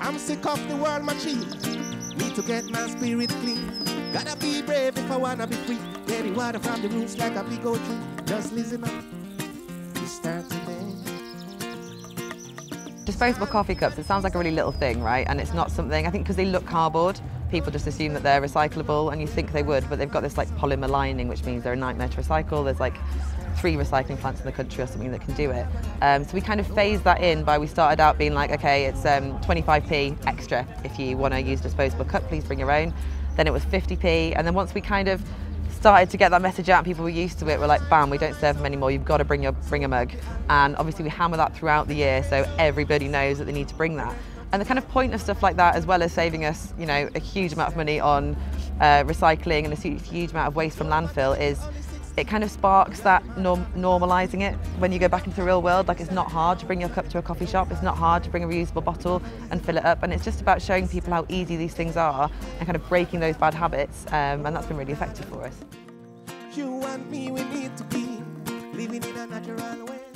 I'm sick of the world machine. Need to get my spirit clean. Gotta be brave if I wanna be free. Get the water from the roots like a big old tree. Just listen up. We start today. Disposable coffee cups, it sounds like a really little thing, right? And it's not something, I think because they look cardboard, people just assume that they're recyclable, and you think they would, but they've got this like polymer lining, which means they're a nightmare to recycle. There's like 3 recycling plants in the country or something that can do it. So we kind of phased that in by, we started out being like, okay, it's 25p extra if you want to use a disposable cup, please bring your own. Then it was 50p, and then once we kind of started to get that message out and people were used to it, we're like, bam, we don't serve them anymore, you've got to bring a mug. And obviously we hammer that throughout the year so everybody knows that they need to bring that. And the kind of point of stuff like that, as well as saving us, you know, a huge amount of money on recycling and a huge amount of waste from landfill, is it kind of sparks that normalising it when you go back into the real world. Like, it's not hard to bring your cup to a coffee shop, it's not hard to bring a reusable bottle and fill it up, and it's just about showing people how easy these things are and kind of breaking those bad habits, and that's been really effective for us. You and me, we need to be living in a natural way.